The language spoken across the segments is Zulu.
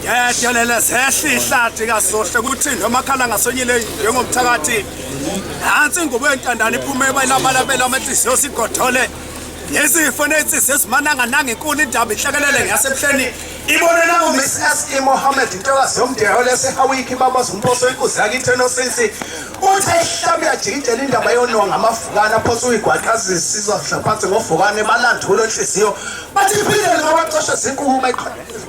Yedolele sehlathi kasohle ukuthi nomakhala ngasonyile njengomthakathi nansi ingubo yentandane iphuma ebayinabalabela amathiso sigodole yezifo nensisi esimananga nanga inkulu indaba ihlekelele ngasemhleni ibonela uMrs Mohammed intokazi yomdeho lesehawiki baba zomposo inkuzi yakithi enosisi uthi ehlabe yajikijela indaba yononga ngamafukana phoso uyigwaqazi sizwa phansi ngofukane balandula enhliziyo bathi iphindele ngabacosha zinkukuma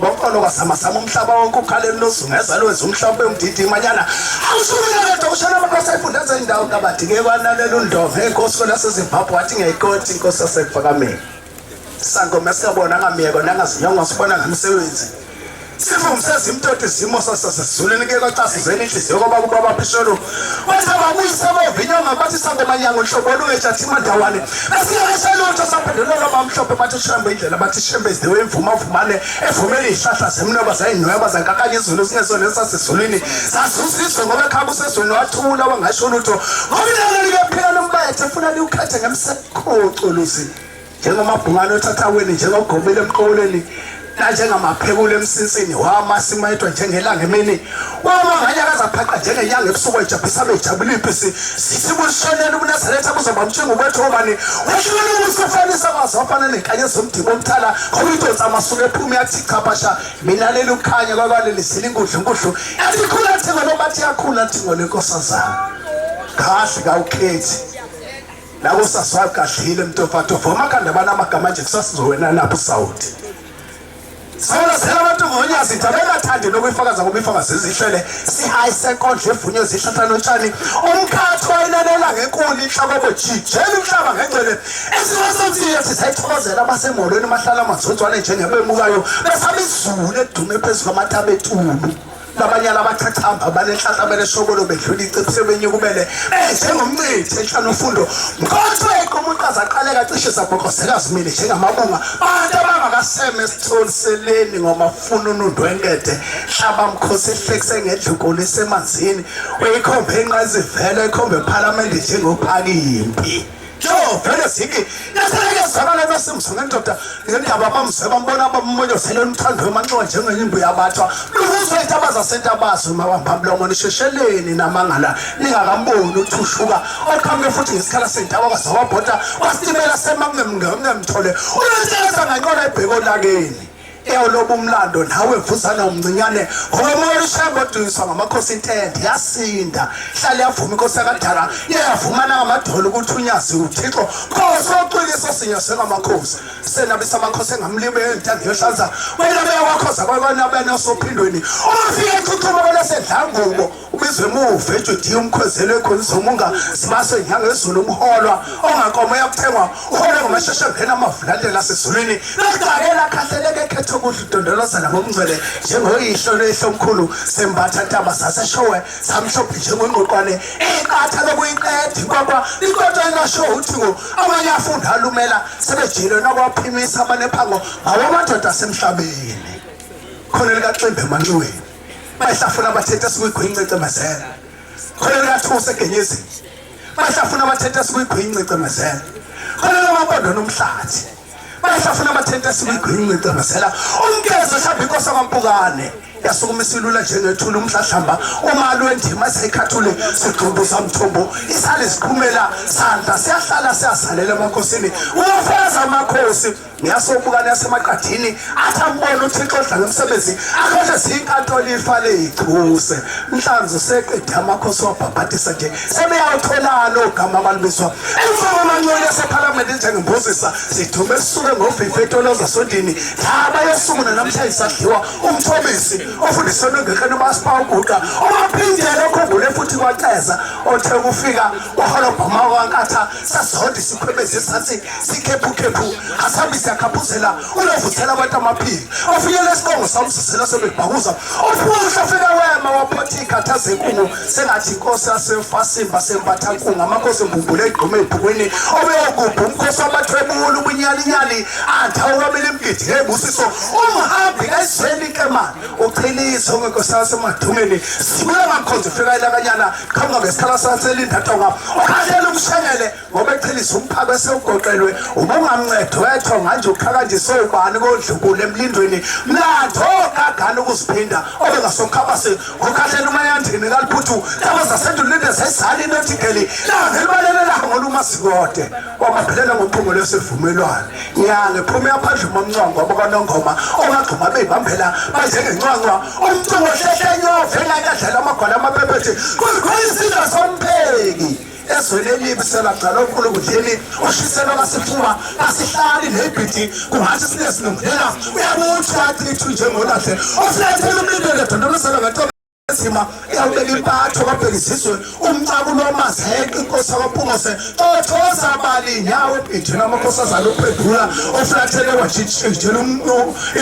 bonkolo kwasamasama umhlaba wonke ukhaleni lozungeza lwenza umhlaba wemdidi manyana awusubile kodwa ushana abakosi ayifundeza indawo kabadike kwanalela undove enkosi laseZimbabwe wathi ngiyayikoti inkosi yasePhakameni sangoma sikabona ngamiyeko nangazinyongo sibona ngomsebenzi sifumseza imtoti izimo sasezulwini ke kwacasizeni inhliziyo ngoba kuba baphisholo wathi ababuyisa bovinyonga bathi sangoma nyango nhlobo lungejathi mandawane asiyashaloto saphendulela bamhlophe bathi shambe indlela bathi shembe iziwe imvuma vumane evumela izihlahla zemnoba zayinweba zankakanye izulu singesona sasezulwini sasuziswe ngoba ekhaba usezweni wathula wangasho lutho ngoba ilanga liphila lombayethe ufuna liukhethe ngemsekhoxolusi njengomabhungane othathaweni njengogobile emqoleni njengamaphekule emsinsini wamasimayedwa njengelanga emini wamanganyakaza phaqa njengenyanga ebusuku ejabhisa bejabula iphisi sisibulishonela ubunazaretha buzoba mtshengubethu obani wehlulele ukusifanisa bazofana nenkanye zomdibo omthala ngoba idonsa amasuku ephuma yathi chapasha mina leli ukhanya kwakwaleli zilinkudlu nkudlu yathi khula thingo nobathi yakhula thingo lenkosazana kahle kawukhethi labo saswa kahlile mtofatofa amakhanda banamagama nje kusasizowena lapho Saudi Sawula sela abantu ngonyasi tabekathandi nokuyifakaza ngoba ifakaza izihlele sihayi senkondlo evunywe zihlathana otshani umkhathi wayilalela ngenkulu inhlaba jijela umhlaba ngengcele esiwasenziyo sisayithokozela abasemolweni mahlala amazonzwane njengebemukayo besaba izulu edume phezulu kwamathabe etulu labanyala abachathamba banenhlahla beleshobolo bedlula icipse benyukubele njengomncithi ehlana ufundo mkhotho umuqaza aqaleka cishe sabhokozela zimile njengamabunga abantu abangakaseme esitholiseleni ngomafuna unundwengede hlaba mkhosi ehlekise ngedlunkulu esemanzini uyikhombe enqazi vele ikhombe eParliament njengophakimpi Jo vele siki yaseleke zakala besimsonge ndoda ngendaba bamse bambona abamonyosela umthando wemanxiwa njengenyimbo yabathwa luzwe itabaza sentabazo mabambamlomo nishesheleni namangala ningakamboni uthushuka okhambe futhi ngesikhala sentaba kwazawabhoda kwasitimela semamngemthole uyenza nganqola ebheko lakeni eyoloba umlando nawe vuzana umncinyane ngoba ushebo duyiswa ngamakhosi intende yasinda hlale yavuma inkosi yakadala yavumana ngamadolo ukuthi unyazi uThixo khosi oqiniso sinyase ngamakhosi senabisa amakhosi engamlime entande yohlanza wena beyakhoza kwabana benosophindweni ufike echuchuma kwelasedlangubo ubizwe emuva eJudiya umkhwezelo ekhonzomunga sibase nyanga ezulu umholwa ongakomo yakuthengwa uhole ngomasheshe ngena amavulandela asezulwini lakudakela khahleleke ekhetho ukudondolozana ngomngcwele njengoyihlo lehlomkhulu sembatha ntaba saseshowe samhlophe njengongqoqwane eqatha lokuyiqeda kwakwa inkotho engasho uthingo abanye afunda alumela sebejile nakwaphimisa abanephango ngawamadoda asemhlabeni khona likaXimbe emanxiweni bayihlafuna abathethe esikuyigwince emazela khona likaThusa egenyezini bayihlafuna abathethe esikuyigwince emazela khona lamabondo nomhlathi bayihlafuna abathethe esikuyigwince emazela umkezo mhlawumbe inkosi kwaMpukane yasukuma isilula njengethula umhlahlamba umali wendima sayikhathule sigxumbuza mthombo isale siqhumela sandla siyahlala siyasalela emakhosini uyafaza amakhosi ngiyasobukana yasemaqadini athambona uThixo odla ngomsebenzi akhohle zinkantolo ifale ichuse mhlanzi seqede amakhosi wabhabhathisa nje sebeyawutholana ogama abalibiswa emfaka amancane yaseParliament njengembuzisa sithume sisuke ngofifeto lozasondini laba yesumuna namhlanje isadliwa umthobisi ofundisana ngekene basipha uguqa owaphindela okhumbule futhi kwaceza othe kufika waholobhama wankatha sasonke sikhwebeze sathi sikhephukhephu asambisa yakhaphuzela ulovuthela abantu amaphiko ofikele esibongo samsisela sebebhakuza ophusha fika wema waphotha ikhathaze inkungu sengathi inkosi yasefasimba sembatha inkungu amakhosi embumbule egqume ebhukwini obeyogubha umkhosi wabathwebula ubunyalinyali andawabele imgidi ngebusiso umhambi kayizweni inkemane uqinisa ongenkosi yasemadumeni sibuya ngamkhonzo fika ilakanyana qhamuka ngesikhala saselindatonga okhalela umshengele ngoba echelisa umphako esewugoqelwe uma ungamnceda wetho manje uqhakazisa ubani kodlukule emlindweni mlando ogagana ukuziphinda obengasokhabase ngokhahlela umayandini kaliphuthu kabaza sendulinde sesizali nothigeli nangelibalele ngoluma sikode kwamaphelela ngophumulo lesivumelwano nyange phuma yaphandle momncwango abakanongoma ongagquma beyibambela bajengencwancwa umculo hlehlenya vela kadlala amagwala amapephethi kuyisizwe sompheki ezweni elibi selaqala uNkulunkulu ushisela kasifuba asihlali nebhithi kungathi sinesilungela uyabuthi athi ithu njengolahle osilethela umlindelo edondolosela ngatoba esima iyawubeka impatho kwabhekisizwe umcabulo wamazeke inkosi yakwapungose tothoza abali nyawo ebhithini amakhosi azalo uphendula ofulathele wajitshela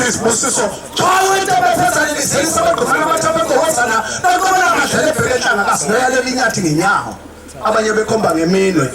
isibusiso xawe into befezane lizelisa abagqumana amathambo engowozana nakubona ngadlela ebheke enhlanga kasinoyalela inyathi ngenyawo abanye bekhomba ngeminwe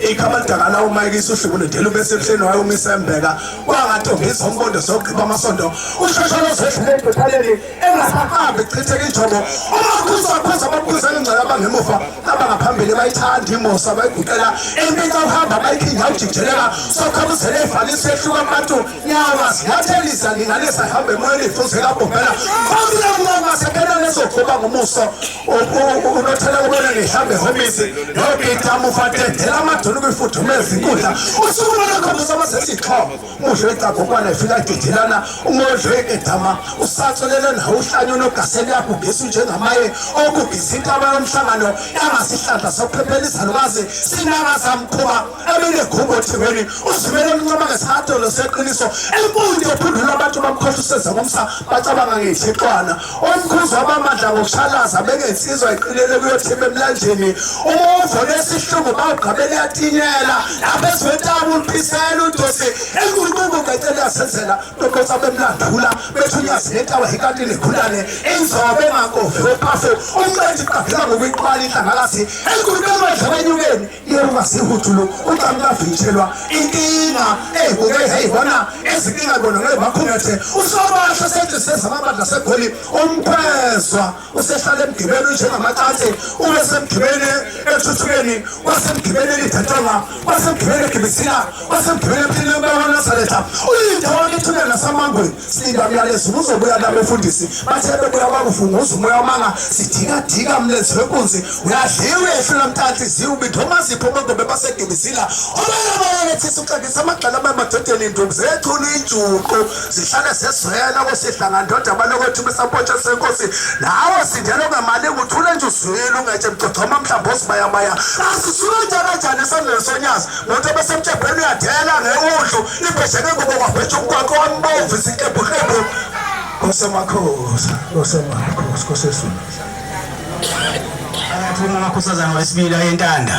ikhamadakana umayikisa uhlubule dela bese ebuhleni wayo umisembeka wangatongisa umbondo sogqiba amasonto ushosholo zedlule ebhethaleni engasaqambi chitheke ijobo umakhuza abakhuza ingcela abangemuva abangaphambili bayithanda imosa bayiguqela impinca uhamba bayikhinga ujijeleka sokhabuzele evalisa ehluka abantu nyawa ziyathelisa linganisa ihambe emoyeni ifuze kabhombela kwakulangasekela nezokuba ngumuso unothela kubona ngihambe homisi nobithamu fatendela amadolo kwifudumeza inkundla usukuma nakhombisa amasesixhobo muhle ecagokwana ifika ididelana umodle edama usatholele nawo uhlanye unogaseli yakho ugesi njengamaye okugisa intaba yomhlangano yangasihlandla sokuphephelisa lukazi sinakaza mkhuba ebele gubo othibeni usivele umncamake sahatolo seqiniso empundi yophundula abantu bamkhohliseza ngomsa bacabanga ngethixwana omkhuzo wabamandla ngokushalaza beke insizwa iqilele kuyothimba emlanjeni umuvole esihlungu bawugqabele yatinyela lapha esiwetabu uliphisela udosi enkulunkulu ngecele yasenzela nokosa bemlandula bethunyazile entawa hikati nekhulane inzobe engakovi ophafu umncedi qabhela ngokuyiqwala inhlangalasi enkulunkulu badla benyukeni yerungasihuthulu uqamkavitshelwa inkinga ey'buke heyibona ezinkinga bona ngeke bakhungethe usobasho sejiseza amabandla segoli umphezwa usehlala emgibeni unjengamacathi ube semgibeni ethuthukeni wasemgibeni elithathanga wasemgibeni egibisila wasemgibeni ephilini benazaretha uyindawo ithule nasamangweni silinda myalezo uzobuya nabo efundisi bathe bebuya bakuvunguza umoya wamanga sidikadika mlenzi wenkunzi uyadliwe ehlula mthatha iziwubitho omazipho omongobe basegibisila obenabayelethisa uxakisa amagxala abamadodeni intombi zethula injuqu zihlale zeswela kwesihlanga ndoda abalokwethu besampotsha senkosi nawe sindelo ngemali nguthule nje uzwile ungetshe mgcogcoma mhlawumbe osibayabaya asisuke kanjani esandleni sonyazi muntu besemtshebheni uyadela ngewudlu ibhesheke ngoba kwabhetsha umkwakho wambomvu isiqebhuqebhu kosemakhosi kosesulu aphuma amakhosazana wesibili ayentanda